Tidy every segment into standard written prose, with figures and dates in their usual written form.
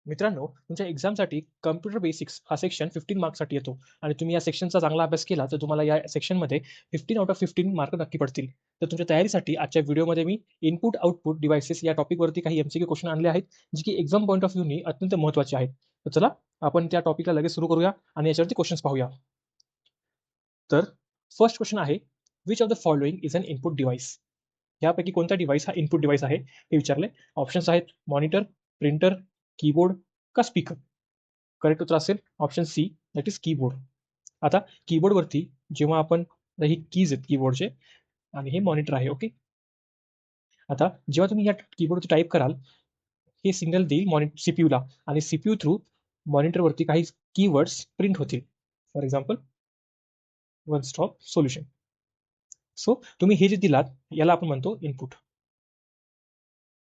मित्रांनो, तुमच्या एक्झामसाठी कॉम्प्युटर बेसिक्स हा सेक्शन 15 मार्क्ससाठी येतो आणि तुम्ही या सेक्शनचा चांगला अभ्यास केला, तर तुम्हाला या सेक्शनमध्ये 15 आउट ऑफ 15 मार्क नक्की पडतील. तर तुमच्या तयारीसाठी आजच्या व्हिडिओमध्ये मी इनपुट, आउटपुट डिव्हाइसेस या टॉपिकवरती काही एमसीक्यू क्वेश्चन आणले आहेत, जे की एक्झाम पॉइंट ऑफ व्ह्यूनी अत्यंत महत्त्वाचे आहेत. तर चला, आपण त्या टॉपिकला लगेच सुरू करूया आणि याच्यावरती क्वेश्चन्स पाहूया. तर फर्स्ट क्वेश्चन आहे, which of the following is an input device? यापैकी कोणता डिव्हाइस हा इनपुट डिव्हाइस आहे हे विचारले. ऑप्शन्स आहेत मॉनिटर, प्रिंटर, कीबोर्ड का स्पीकर. करेक्ट उत्तर असेल option C, that is keyboard. आता कीबोर्डवरती जेव्हा आपण ही कीज आहेत कीबोर्डचे आणि हे मॉनिटर आहे. ओके. आता जेव्हा तुम्ही या कीबोर्डवरती टाईप कराल, हे सिग्नल देईल सीपीयूला आणि सीपीयू थ्रू मॉनिटरवरती काही कीवर्ड्स प्रिंट होतील. For example, one stop solution. So तुम्ही हे जे दिलात याला आपण म्हणतो इनपुट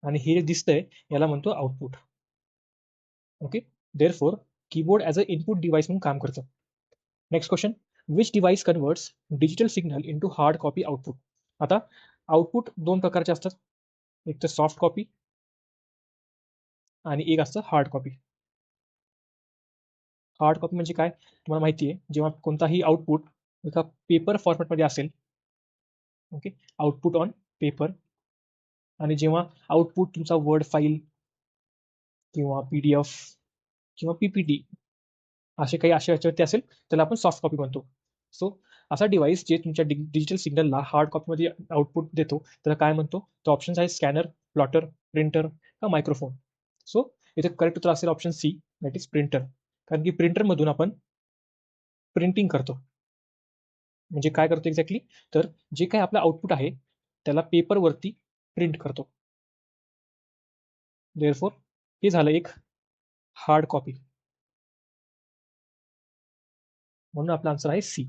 आणि हे जे दिसतंय याला म्हणतो output. Okay. Therefore keyboard as a input device म्हणून काम करतं. Next question, which device converts digital signal into hard copy output? आता आउटपुट दोन प्रकारचे असतात, एक तर सॉफ्ट कॉपी आणि एक असतं हार्ड कॉपी. हार्ड कॉपी म्हणजे काय तुम्हाला माहिती आहे, जेव्हा कोणताही आउटपुट एका पेपर फॉर्मॅटमध्ये असेल. ओके. Output on paper. आणि जेव्हा आउटपुट तुमचा वर्ड फाईल किंवा पीडीएफ किंवा पीपीटी असे काही अशा याच्यावरती असेल, त्याला आपण सॉफ्ट कॉपी म्हणतो. सो असा डिव्हाइस जे तुमच्या डिजिटल सिग्नलला हार्ड कॉपीमध्ये आउटपुट देतो, त्याला काय म्हणतो? तो ऑप्शन्स आहे स्कॅनर, प्लॉटर, प्रिंटर का मायक्रोफोन. सो इथे करेक्ट उत्तर असेल option C, that is printer. कारण की प्रिंटरमधून आपण प्रिंटिंग करतो. म्हणजे काय करतो एक्झॅक्टली? तर जे काही आपलं आउटपुट आहे त्याला पेपरवरती प्रिंट करतो. देअरफॉर हे झालं एक हार्ड कॉपी. म्हणून आपला आन्सर आहे C.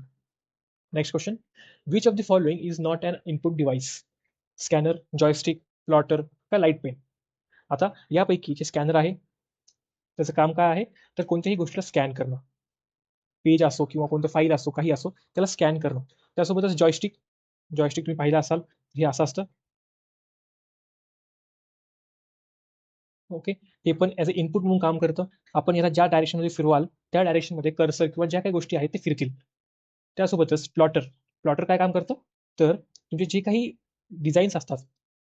Next question, which of the following is not an input device? Scanner, joystick, plotter का लाईट पेन. आता यापैकी जे स्कॅनर आहे त्याचं काम काय आहे, तर कोणत्याही गोष्टीला स्कॅन करणं. पेज असो किंवा कोणतं फाईल असो, काही असो, त्याला स्कॅन करणं. त्यासोबतच जॉयस्टिक, जॉयस्टिक तुम्ही पाहिलं असाल, हे असं असतं. ओके. हे पण ॲज अ इनपुट म्हणून काम करतं. आपण याला ज्या डायरेक्शनमध्ये फिरवाल त्या डायरेक्शनमध्ये कर्सर किंवा ज्या काही गोष्टी आहेत ते फिरतील. त्यासोबतच प्लॉटर, प्लॉटर काय काम करतं, तर तुमचे जे काही डिझाईन्स असतात,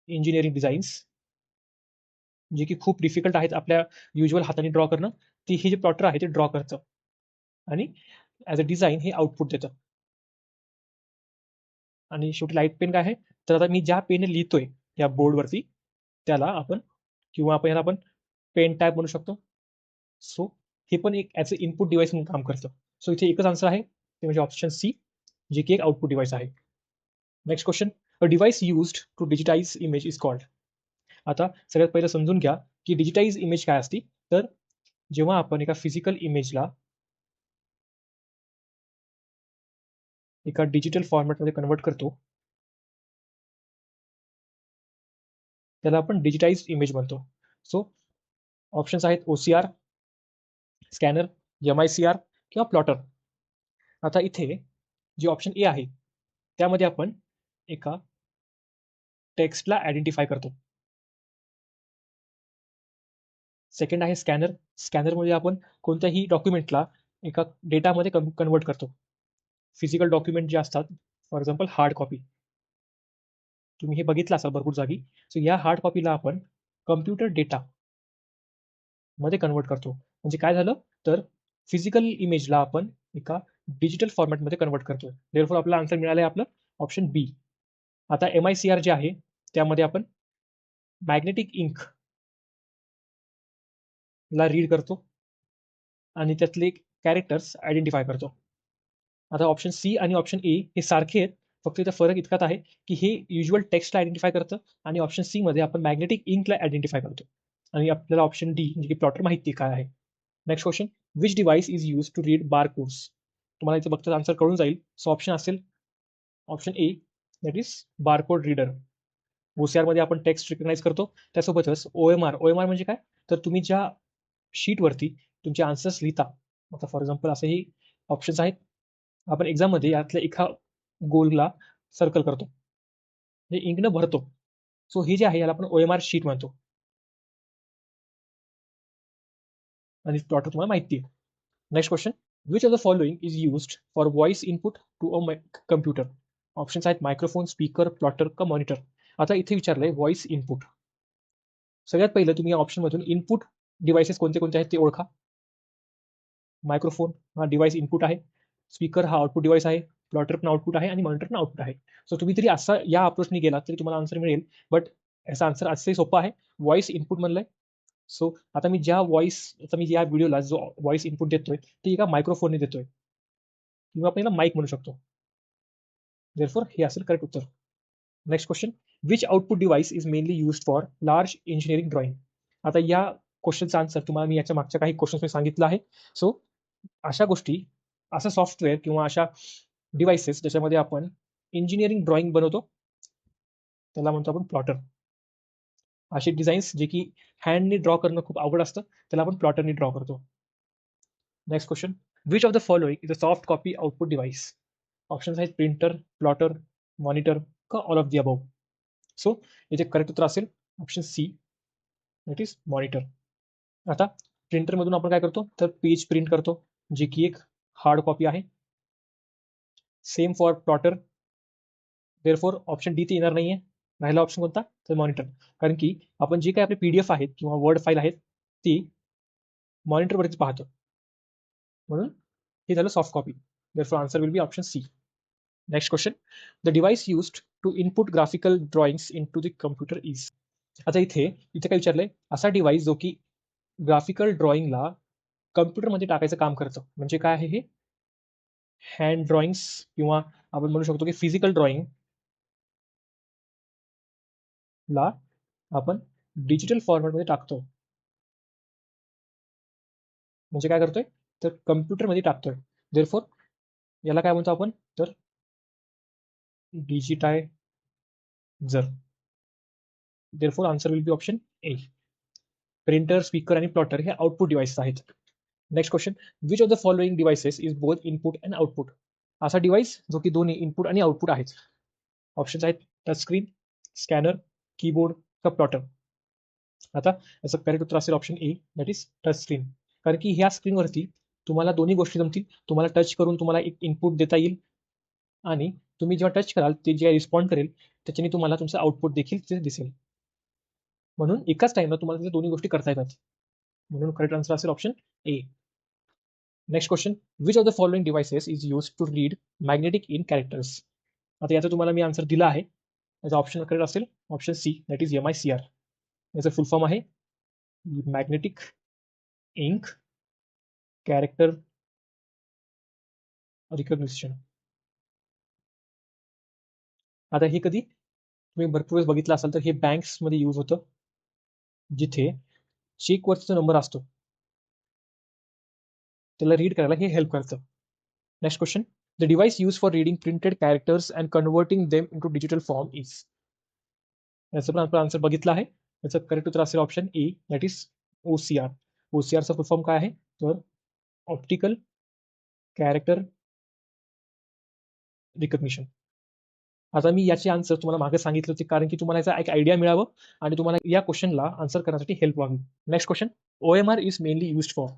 इंजिनिअरिंग डिझाईन्स जे की खूप डिफिकल्ट आहेत आपल्या युज्युअल हाताने ड्रॉ करणं, ती हे जे प्लॉटर आहे ते ड्रॉ करतं आणि ॲज अ डिझाईन हे आउटपुट देतं. आणि शेवटी लाईट पेन काय आहे, तर आता मी ज्या पेनने लिहितोय या बोर्डवरती त्याला आपण किंवा आपण याला आपण पेन टॅब म्हणू शकतो. सो हे पण एक ॲज अ इनपुट डिव्हाइस म्हणून काम करतं. सो इथे एकच आन्सर आहे, ते म्हणजे ऑप्शन सी, जे की एक आउटपुट डिव्हाइस आहे. Next question, a device used to digitize image is called. आता सगळ्यात पहिलं समजून घ्या की डिजिटाइज इमेज काय असते. तर जेव्हा आपण एका फिजिकल इमेजला एका डिजिटल फॉर्मॅटमध्ये कन्वर्ट करतो, त्याला आपण डिजिटाइज इमेज म्हणतो. सो ऑप्शन्स आहेत ओसीआर, स्कॅनर, एमआयसीआर किंवा प्लॉटर. आता इथे जे ऑप्शन ए आहे त्यामध्ये आपण एका टेक्स्टला आयडेंटिफाय करतो. सेकंड आहे स्कॅनर. स्कॅनरमध्ये आपण कोणत्याही डॉक्युमेंटला एका डेटामध्ये कन्वर्ट करतो. फिजिकल डॉक्युमेंट जे असतात, फॉर एक्झाम्पल हार्ड कॉपी, तुम्ही हे बघितलं असाल भरपूर जागी. सो या हार्ड कॉपीला आपण कम्प्युटर डेटा मध्ये कन्वर्ट करतो. म्हणजे काय झालं, तर फिजिकल इमेजला आपण एका डिजिटल फॉर्मॅटमध्ये कन्वर्ट करतो. देअरफॉर आपला आन्सर मिळालं आहे आपलं ऑप्शन बी. आता एमआयसीआर जे आहे त्यामध्ये आपण मॅग्नेटिक इंक ला रीड करतो आणि त्यातले कॅरेक्टर्स आयडेंटिफाय करतो. आता ऑप्शन सी आणि ऑप्शन ए हे सारखे आहेत, फक्त इथं फरक इतकाच आहे की हे युज्युअल टेक्स्टला आयडेंटिफाय करतं आणि ऑप्शन सी मध्ये आपण मॅग्नेटिक इंकला आयडेंटिफाय करतो. आणि आपल्याला ऑप्शन डी म्हणजे की प्लॉटर माहिती काय आहे. Next question, which device is use to read bar codes? तुम्हाला इथे बघताच आन्सर कळून जाईल. सो ऑप्शन असेल option A, that is barcode reader. OCR मध्ये आपण टेक्स्ट रिकग्नाइज करतो. त्यासोबतच ओएमआर, ओएमआर म्हणजे काय, तर तुम्ही ज्या शीटवरती तुमचे आन्सर्स लिहिता, आता फॉर एक्झाम्पल असेही ऑप्शन्स आहेत, आपण एक्झाममध्ये यातल्या एका गोलला सर्कल करतो, हे इंकनं भरतो. सो हे जे आहे याला आपण ओएमआर शीट म्हणतो. आणि प्लॉटर तुम्हाला माहिती आहे. Next question, which of the following is used for voice input to a computer? Options आहेत मायक्रोफोन, स्पीकर, प्लॉटर का मॉनिटर. आता इथे विचारलंय व्हॉइस इनपुट. सगळ्यात पहिलं तुम्ही या ऑप्शनमधून इनपुट डिव्हाइसेस कोणते कोणते आहेत ते ओळखा. मायक्रोफोन हा डिव्हाइस इनपुट आहे, स्पीकर हा आउटपुट डिव्हाइस आहे, प्लॉटर पण आउटपुट आहे आणि मॉनिटर पण आउटपुट आहे. सो तुम्ही तरी असा या अप्रोचने गेला तरी तुम्हाला आन्सर मिळेल, बट याचा आन्सर असंही सोपा आहे. Voice input म्हणलंय. सो आता मी या व्हिडिओला जो व्हॉइस इनपुट देतोय ते एका मायक्रोफोनने देतोय किंवा आपण याला माईक म्हणू शकतो. देअरफॉर हे असेल करेक्ट उत्तर. Next question, which output device is mainly used for large engineering drawing? आता या क्वेश्चनचा आन्सर तुम्हाला मी याच्या मागच्या काही क्वेश्चन्स सांगितलं आहे. सो अशा गोष्टी, असं सॉफ्टवेअर किंवा अशा डिव्हाइसेस ज्याच्यामध्ये आपण इंजिनिअरिंग ड्रॉइंग बनवतो त्याला म्हणतो आपण प्लॉटर. असे डिझाईन्स जे की हँडनी ड्रॉ करणं खूप अवघड असतं त्याला आपण प्लॉटरनी ड्रॉ करतो. Next question, which of the following is a soft copy output device? Options आहेत प्रिंटर, प्लॉटर, मॉनिटर का all of the above. So याचे करेक्ट उत्तर असेल option C, that is monitor. आता प्रिंटरमधून आपण काय करतो तर पेज प्रिंट करतो, जे की एक हार्ड कॉपी आहे. Same for plotter. Therefore option D ते येणार नाहीये. राहिला ऑप्शन कोणता तर मॉनिटर. कारण की आपण जे काही आपले पीडीएफ आहेत किंवा वर्ड फाईल आहेत ती मॉनिटरवरती पाहतो, म्हणून हे झालं soft copy. Therefore answer will be option C. Next question, the device used to input graphical drawings into the computer is. आता इथे काय विचारलंय, असा डिव्हाइस जो की ग्राफिकल ड्रॉइंगला कम्प्युटरमध्ये टाकायचं काम करतं. म्हणजे काय आहे हे, हँड ड्रॉइंग्स किंवा आपण म्हणू शकतो की फिजिकल ड्रॉइंग ला आपण डिजिटल फॉर्मॅटमध्ये टाकतो. म्हणजे काय करतोय तर कम्प्युटरमध्ये टाकतोय. देअरफॉर याला काय म्हणतो आपण तर digitizer. Therefore answer will be option A. Printer, speaker आणि प्लॉटर हे आउटपुट डिव्हाइस आहेत. Next question, which of the following devices is both input and output? असा डिव्हाइस जो की दोन्ही इनपुट आणि आउटपुट आहेत. ऑप्शन्स आहेत टच स्क्रीन, स्कॅनर, कीबोर्ड का प्लॉटर. आता याचं करेक्ट उत्तर असेल option A, that is touch screen. कारण की ह्या स्क्रीनवरती तुम्हाला दोन्ही गोष्टी जमतील. तुम्हाला टच करून तुम्हाला एक इनपुट देता येईल आणि तुम्ही जेव्हा टच कराल ते जे रिस्पॉन्ड करेल त्याच्याने तुम्हाला तुमचं आउटपुट देखील तिथे दिसेल. म्हणून एकाच टाइमला तुम्हाला तिथे दोन्ही गोष्टी करता येतात. म्हणून करेक्ट आन्सर असेल option A. Next question, which of the following devices is use to read magnetic in characters? आता याचा तुम्हाला मी आन्सर दिला आहे. याचा ऑप्शन करेक्ट असेल option C, that is MICR. याचं फुल फॉर्म आहे मॅग्नेटिक इंक कॅरेक्टर रिकग्निशन. आता हे कधी तुम्ही भरपूर वेळेस बघितलं असाल तर हे बँक्समध्ये यूज होतं, जिथे चेकवरचा नंबर असतो त्याला रीड करायला हे हेल्प करतं. Next question, the device use for reading printed characters and converting them into digital form is. याचं पण आपण आन्सर बघितलं आहे. याचं करेक्ट उत्तर असेल option A, that is OCR. OCRचा फुल फॉर्म काय आहे तर ऑप्टिकल कॅरेक्टर रिकग्निशन. आता मी याचे आन्सर तुम्हाला मागे सांगितले होते कारण की तुम्हाला याचा एक आयडिया मिळावं आणि तुम्हाला या क्वेश्चनला आन्सर करण्यासाठी हेल्प व्हावी. Next question, OMR is mainly used for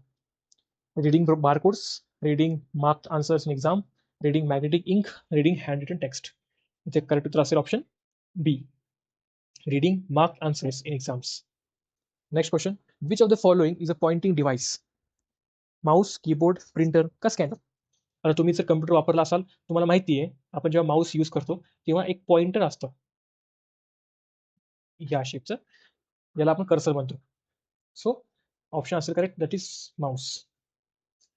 reading barcodes, reading marked answers in exam, reading magnetic ink, reading hand written text. इथे करेक्ट उत्तर असेल option B, reading marked answers in exams. Next question, which of the following is a pointing device? Mouse, keyboard, printer का scanner? आता तुम्ही जर computer वापरला असाल तुम्हाला माहिती आहे आपण जेव्हा माऊस यूज करतो तेव्हा एक पॉइंटर असतं या शेपचं, ज्याला आपण कर्सर म्हणतो. सो ऑप्शन असेल correct, that is mouse.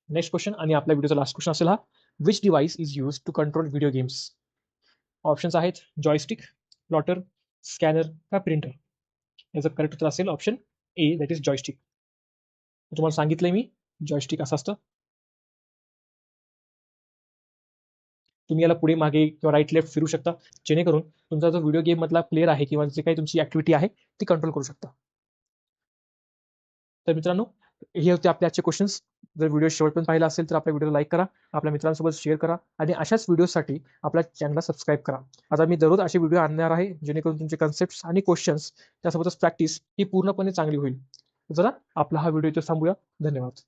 Next question आणि आपल्या व्हिडिओचा लास्ट क्वेश्चन असेल हा, which device is use to control video games? Options आहेत जॉयस्टिक, प्लॉटर, स्कॅनर का प्रिंटर. याचं करेक्ट उत्तर असेल option A, that is joystick. तुम्हाला सांगितलंय मी जॉयस्टिक असं असतं. तुम्ही याला पुढे मागे किंवा राईट लेफ्ट फिरू शकता जेणेकरून तुमचा जो व्हिडिओ गेम मधला प्लेअर आहे किंवा जे काही तुमची ऍक्टिव्हिटी आहे ती कंट्रोल करू शकता. तर मित्रांनो हे होते आपले आजचे क्वेश्चन्स. जर व्हिडिओ शेवटपर्यंत पाहिला असेल तर आपल्या व्हिडिओला लाईक करा, आपल्या मित्रांसोबत शेअर करा आणि अशाच व्हिडिओसाठी आपल्या चॅनलला सबस्क्राईब करा. आता मी दररोज असे व्हिडिओ आणणार आहे जेणेकरून तुमचे कन्सेप्ट्स आणि क्वेश्चन्स त्यासोबतच प्रॅक्टिस ही पूर्णपणे चांगली होईल. चला आपला हा व्हिडिओ इथे थांबूया. धन्यवाद.